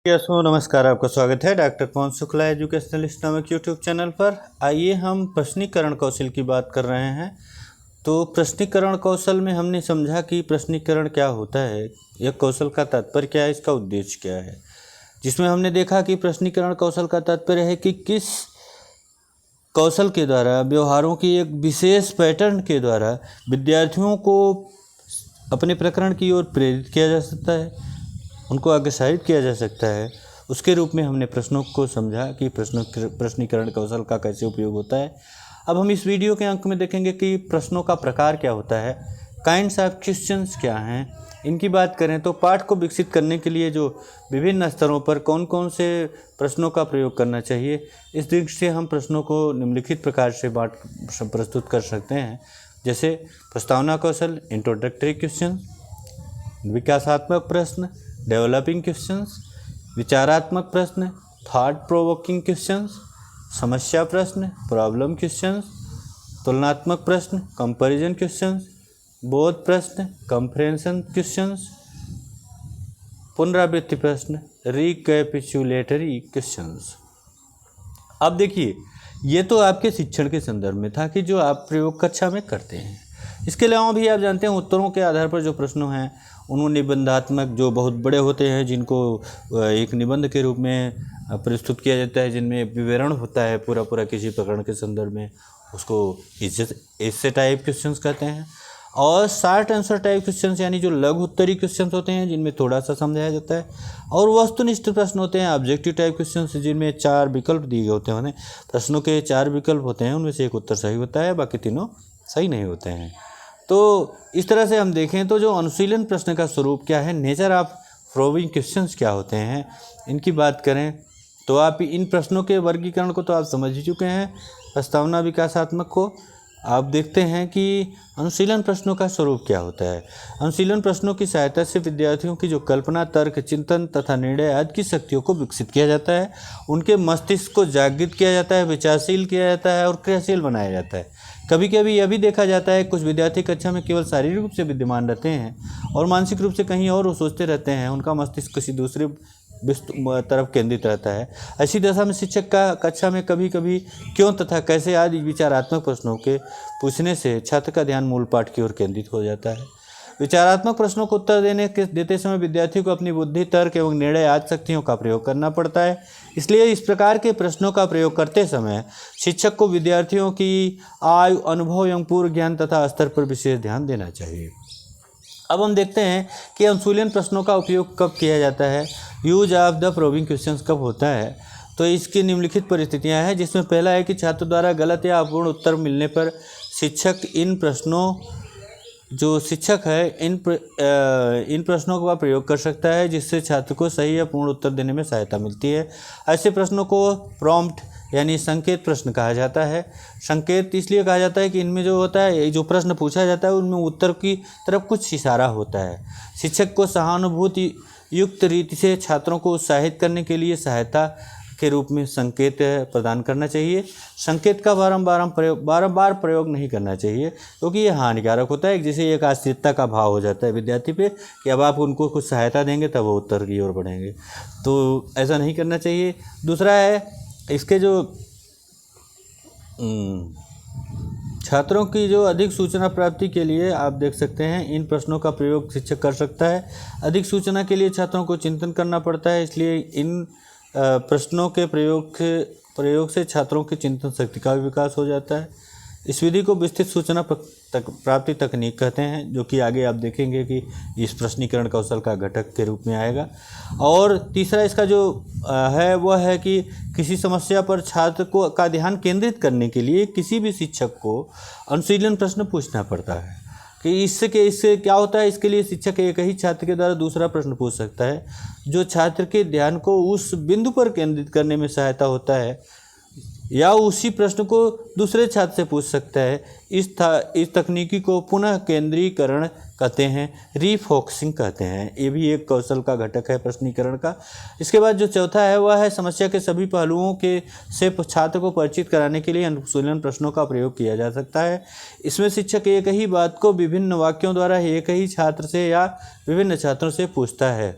नमस्कार, आपका स्वागत है डॉक्टर पवन शुक्ला एजुकेशनलिस्ट नामक यूट्यूब चैनल पर। आइए हम प्रश्नीकरण कौशल की बात कर रहे हैं। तो प्रश्नीकरण कौशल में हमने समझा कि प्रश्नीकरण क्या होता है, यह कौशल का तात्पर्य क्या है, इसका उद्देश्य क्या है। जिसमें हमने देखा कि प्रश्नीकरण कौशल का तात्पर्य है कि किस कौशल के द्वारा व्यवहारों की एक विशेष पैटर्न के द्वारा विद्यार्थियों को अपने प्रकरण की ओर प्रेरित किया जा सकता है, उनको अग्रसारित किया जा सकता है। उसके रूप में हमने प्रश्नों को समझा कि प्रश्नीकरण कौशल का कैसे उपयोग होता है। अब हम इस वीडियो के अंक में देखेंगे कि प्रश्नों का प्रकार क्या होता है, काइंड्स ऑफ क्वेश्चंस क्या हैं। इनकी बात करें तो पाठ को विकसित करने के लिए जो विभिन्न स्तरों पर कौन कौन से प्रश्नों का प्रयोग करना चाहिए, इस दृष्टि से हम प्रश्नों को निम्नलिखित प्रकार से प्रस्तुत कर सकते हैं। जैसे प्रस्तावना कौशल, इंट्रोडक्टरी क्वेश्चन, विकासात्मक प्रश्न, डेवलपिंग क्वेश्चंस, विचारात्मक प्रश्न, थॉट प्रोवोकिंग क्वेश्चंस, समस्या प्रश्न, प्रॉब्लम क्वेश्चंस, तुलनात्मक प्रश्न, कंपैरिजन क्वेश्चंस, बोध प्रश्न, कंप्रेhension क्वेश्चंस, पुनरावृत्ति प्रश्न, रिकैपिचुलेटरी क्वेश्चंस। अब देखिए, ये तो आपके शिक्षण के संदर्भ में था कि जो आप प्रयोग कक्षा में करते हैं। इसके अलावा भी आप जानते हैं उत्तरों के आधार पर जो प्रश्न हैं उन्होंने निबंधात्मक जो बहुत बड़े होते हैं, जिनको एक निबंध के रूप में प्रस्तुत किया जाता है, जिनमें विवरण होता है पूरा किसी प्रकरण के संदर्भ में, उसको इससे टाइप क्वेश्चंस कहते हैं। और शॉर्ट आंसर टाइप क्वेश्चंस यानी जो लघु उत्तरी क्वेश्चंस होते हैं, जिनमें थोड़ा सा समझाया जाता है। और वस्तुनिष्ठ प्रश्न होते हैं ऑब्जेक्टिव टाइप क्वेश्चंस, जिनमें 4 विकल्प दिए गए होते हैं। प्रश्नों के 4 विकल्प होते हैं, उनमें से एक उत्तर सही होता है, बाकी तीनों सही नहीं होते हैं। तो इस तरह से हम देखें तो जो अनुशीलन प्रश्न का स्वरूप क्या है, नेचर ऑफ प्रोबिंग क्वेश्चंस क्या होते हैं, इनकी बात करें तो आप इन प्रश्नों के वर्गीकरण को तो आप समझ ही चुके हैं। प्रस्तावना विकासात्मक को आप देखते हैं कि अनुशीलन प्रश्नों का स्वरूप क्या होता है। अनुशीलन प्रश्नों की सहायता से विद्यार्थियों की जो कल्पना, तर्क, चिंतन तथा निर्णय आदि की शक्तियों को विकसित किया जाता है, उनके मस्तिष्क को जागृत किया जाता है, विचारशील किया जाता है और क्रियाशील बनाया जाता है। कभी कभी यह भी देखा जाता है कुछ विद्यार्थी कक्षा में केवल शारीरिक रूप से विद्यमान रहते हैं और मानसिक रूप से कहीं और वो सोचते रहते हैं, उनका मस्तिष्क किसी दूसरे तरफ केंद्रित रहता है। ऐसी दशा में शिक्षक का कक्षा में कभी कभी क्यों तथा कैसे आदि विचारात्मक प्रश्नों के पूछने से छात्र का ध्यान मूल पाठ की ओर केंद्रित हो जाता है। विचारात्मक प्रश्नों को उत्तर देते समय विद्यार्थी को अपनी बुद्धि, तर्क एवं निर्णय आदि शक्तियों का प्रयोग करना पड़ता है। इसलिए इस प्रकार के प्रश्नों का प्रयोग करते समय शिक्षक को विद्यार्थियों की आयु, अनुभव एवं पूर्व ज्ञान तथा स्तर पर विशेष ध्यान देना चाहिए। अब हम देखते हैं कि अनुशीलन प्रश्नों का उपयोग कब किया जाता है, use of the probing questions कब होता है। तो इसकी निम्नलिखित परिस्थितियां हैं, जिसमें पहला है कि छात्र द्वारा गलत या अपूर्ण उत्तर मिलने पर शिक्षक इन प्रश्नों इन प्रश्नों का प्रयोग कर सकता है, जिससे छात्र को सही या पूर्ण उत्तर देने में सहायता मिलती है। ऐसे प्रश्नों को प्रॉम्प्ट यानी संकेत प्रश्न कहा जाता है। संकेत इसलिए कहा जाता है कि इनमें जो होता है, जो प्रश्न पूछा जाता है उनमें उत्तर की तरफ कुछ इशारा होता है। शिक्षक को सहानुभूति युक्त रीति से छात्रों को उत्साहित करने के लिए सहायता के रूप में संकेत प्रदान करना चाहिए। संकेत का बारंबार प्रयोग नहीं करना चाहिए, क्योंकि ये हानिकारक होता है। जैसे एक आश्रितता का भाव हो जाता है विद्यार्थी पे कि अब आप उनको कुछ सहायता देंगे तब वो उत्तर की ओर बढ़ेंगे, तो ऐसा नहीं करना चाहिए। दूसरा है इसके जो छात्रों की जो अधिक सूचना प्राप्ति के लिए आप देख सकते हैं इन प्रश्नों का प्रयोग शिक्षक कर सकता है। अधिक सूचना के लिए छात्रों को चिंतन करना पड़ता है, इसलिए इन प्रश्नों के प्रयोग से छात्रों की चिंतन शक्ति का भी विकास हो जाता है। इस विधि को विस्तृत सूचना प्राप्ति तकनीक कहते हैं, जो कि आगे आप देखेंगे कि इस प्रश्नीकरण कौशल का घटक के रूप में आएगा। और तीसरा इसका जो है वह है कि किसी समस्या पर छात्र का ध्यान केंद्रित करने के लिए किसी भी शिक्षक को अनुशीलन प्रश्न पूछना पड़ता है कि इससे क्या होता है। इसके लिए शिक्षक एक ही छात्र के द्वारा दूसरा प्रश्न पूछ सकता है, जो छात्र के ध्यान को उस बिंदु पर केंद्रित करने में सहायता होता है, या उसी प्रश्न को दूसरे छात्र से पूछ सकता है। इस तकनीकी को पुनः केंद्रीकरण कहते हैं, रीफोकसिंग कहते हैं। ये भी एक कौशल का घटक है प्रश्नीकरण का। इसके बाद जो चौथा है वह है समस्या के सभी पहलुओं से छात्र को परिचित कराने के लिए अनुशीलन प्रश्नों का प्रयोग किया जा सकता है। इसमें शिक्षक एक ही बात को विभिन्न वाक्यों द्वारा एक ही छात्र से या विभिन्न छात्रों से पूछता है।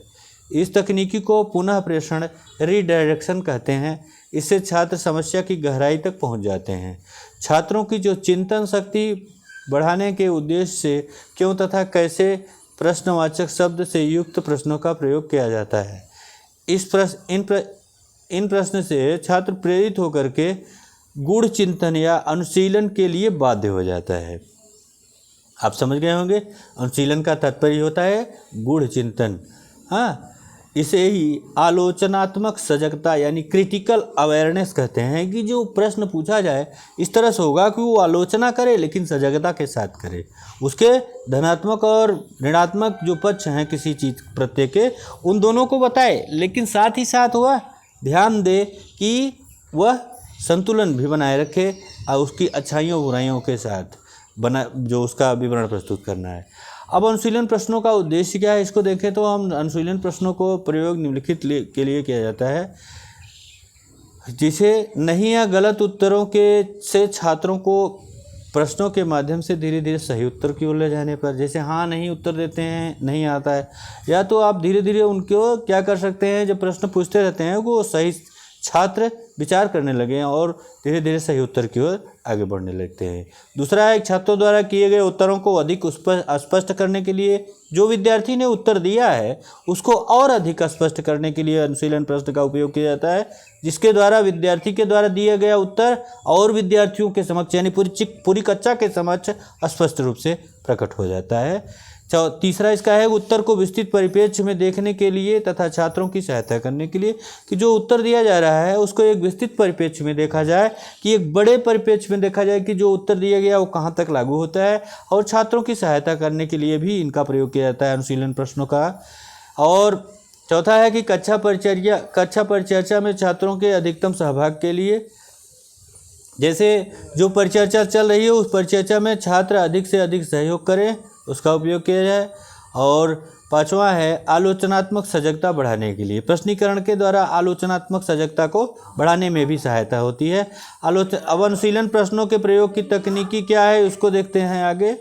इस तकनीकी को पुनः प्रेषण रीडायरेक्शन कहते हैं। इससे छात्र समस्या की गहराई तक पहुंच जाते हैं। छात्रों की जो चिंतन शक्ति बढ़ाने के उद्देश्य से क्यों तथा कैसे प्रश्नवाचक शब्द से युक्त प्रश्नों का प्रयोग किया जाता है। इन प्रश्न से छात्र प्रेरित होकर के गूढ़ चिंतन या अनुशीलन के लिए बाध्य हो जाता है। आप समझ गए होंगे, अनुशीलन का तात्पर्य होता है गूढ़ चिंतन। हाँ, इसे ही आलोचनात्मक सजगता यानी क्रिटिकल अवेयरनेस कहते हैं कि जो प्रश्न पूछा जाए इस तरह से होगा कि वो आलोचना करे लेकिन सजगता के साथ करे, उसके धनात्मक और ऋणात्मक जो पक्ष हैं किसी चीज़ प्रत्यय के उन दोनों को बताए, लेकिन साथ ही साथ वह ध्यान दे कि वह संतुलन भी बनाए रखे और उसकी अच्छाइयों बुराइयों के साथ जो उसका विवरण प्रस्तुत करना है। अब अनुशीलन प्रश्नों का उद्देश्य क्या है, इसको देखें तो हम अनुशीलन प्रश्नों को प्रयोग निम्नलिखित के लिए किया जाता है, जिसे नहीं या गलत उत्तरों से छात्रों को प्रश्नों के माध्यम से धीरे धीरे सही उत्तर की ओर ले जाने पर, जैसे हाँ नहीं उत्तर देते हैं, नहीं आता है, या तो आप धीरे धीरे उनको क्या कर सकते हैं, जब प्रश्न पूछते रहते हैं वो सही छात्र विचार करने लगे और धीरे धीरे सही उत्तर की ओर आगे बढ़ने लगते हैं। दूसरा है, छात्रों द्वारा किए गए उत्तरों को अधिक स्पष्ट करने के लिए जो विद्यार्थी ने उत्तर दिया है उसको और अधिक स्पष्ट करने के लिए अनुशीलन प्रश्न का उपयोग किया जाता है, जिसके द्वारा विद्यार्थी के द्वारा दिया गया उत्तर और विद्यार्थियों के समक्ष यानी पूरी कक्षा के समक्ष स्पष्ट रूप से प्रकट हो जाता है। तीसरा इसका है, उत्तर को विस्तृत परिप्रेक्ष्य में देखने के लिए तथा छात्रों की सहायता करने के लिए कि जो उत्तर दिया जा रहा है उसको एक विस्तृत परिप्रेक्ष्य में देखा जाए, कि एक बड़े परिप्रेक्ष्य में देखा जाए कि जो उत्तर दिया गया वो कहाँ तक लागू होता है, और छात्रों की सहायता करने के लिए भी इनका प्रयोग किया जाता है अनुशीलन प्रश्नों का। और चौथा है कि कक्षा परिचर्चा में छात्रों के अधिकतम सहभाग के लिए, जैसे जो परिचर्चा चल रही है उस परिचर्चा में छात्र अधिक से अधिक सहयोग करें, उसका उपयोग किया जाए। और पांचवा है, आलोचनात्मक सजगता बढ़ाने के लिए प्रश्नीकरण के द्वारा आलोचनात्मक सजगता को बढ़ाने में भी सहायता होती है। अब अनुशीलन प्रश्नों के प्रयोग की तकनीकी क्या है उसको देखते हैं आगे।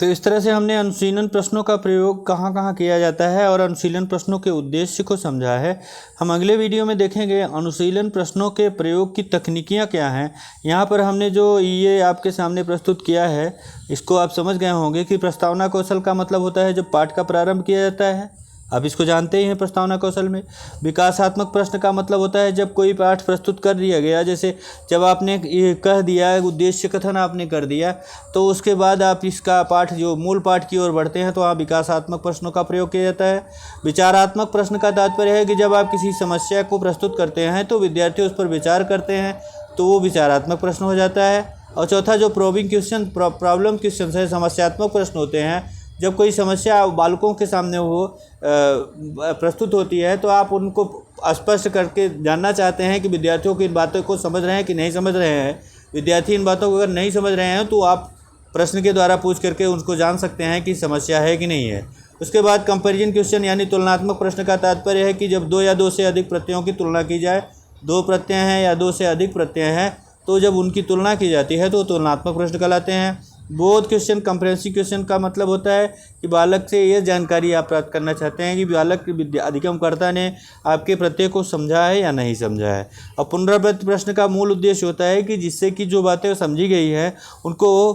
तो इस तरह से हमने अनुशीलन प्रश्नों का प्रयोग कहाँ कहाँ किया जाता है और अनुशीलन प्रश्नों के उद्देश्य को समझा है। हम अगले वीडियो में देखेंगे अनुशीलन प्रश्नों के प्रयोग की तकनीकियाँ क्या हैं। यहाँ पर हमने जो ये आपके सामने प्रस्तुत किया है इसको आप समझ गए होंगे कि प्रस्तावना कौशल का मतलब होता है जब पाठ का प्रारंभ किया जाता है, आप इसको जानते ही हैं प्रस्तावना कौशल में। विकासात्मक प्रश्न का मतलब होता है जब कोई पाठ प्रस्तुत कर दिया गया, जैसे जब आपने ये कह दिया उद्देश्य कथन आपने कर दिया तो उसके बाद आप इसका पाठ जो मूल पाठ की ओर बढ़ते हैं तो आप विकासात्मक प्रश्नों का प्रयोग किया जाता है। विचारात्मक प्रश्न का तात्पर्य है कि जब आप किसी समस्या को प्रस्तुत करते हैं तो विद्यार्थी उस पर विचार करते हैं तो वो विचारात्मक प्रश्न हो जाता है। और चौथा जो प्रोबिंग क्वेश्चन प्रॉब्लम क्वेश्चन है, समस्यात्मक प्रश्न होते हैं। जब कोई समस्या बालकों के सामने वो प्रस्तुत होती है तो आप उनको स्पष्ट करके जानना चाहते हैं कि विद्यार्थियों की इन बातों को समझ रहे हैं कि नहीं समझ रहे हैं। विद्यार्थी इन बातों को अगर नहीं समझ रहे हैं तो आप प्रश्न के द्वारा पूछ करके उनको जान सकते हैं कि समस्या है कि नहीं है। उसके बाद कंपैरिजन क्वेश्चन यानी तुलनात्मक प्रश्न का तात्पर्य है कि जब दो या दो से अधिक प्रत्ययों की तुलना की जाए, दो प्रत्यय हैं या दो से अधिक प्रत्यय हैं तो जब उनकी तुलना की जाती है तो तुलनात्मक प्रश्न कहलाते हैं। बोध क्वेश्चन कंप्रेहेंसिव क्वेश्चन का मतलब होता है कि बालक से ये जानकारी आप प्राप्त करना चाहते हैं कि बालक अधिगमकर्ता ने आपके प्रत्यय को समझा है या नहीं समझा है। और पुनरावृत्त प्रश्न का मूल उद्देश्य होता है कि जिससे कि जो बातें समझी गई है उनको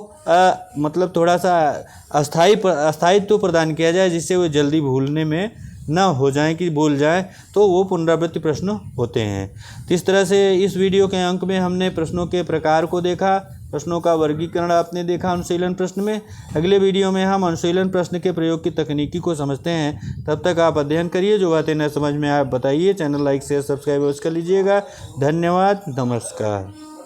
मतलब थोड़ा सा अस्थायित्व प्रदान किया जाए, जिससे वो जल्दी भूलने में न हो जाएं कि भूल जाएं, तो वो पुनरावृत्ति प्रश्न होते हैं। तो इस तरह से इस वीडियो के अंक में हमने प्रश्नों के प्रकार को देखा, प्रश्नों का वर्गीकरण आपने देखा अनुशीलन प्रश्न में। अगले वीडियो में हम अनुशीलन प्रश्न के प्रयोग की तकनीकी को समझते हैं। तब तक आप अध्ययन करिए, जो बातें न समझ में आप बताइए। चैनल लाइक शेयर सब्सक्राइब कर लीजिएगा। धन्यवाद, नमस्कार।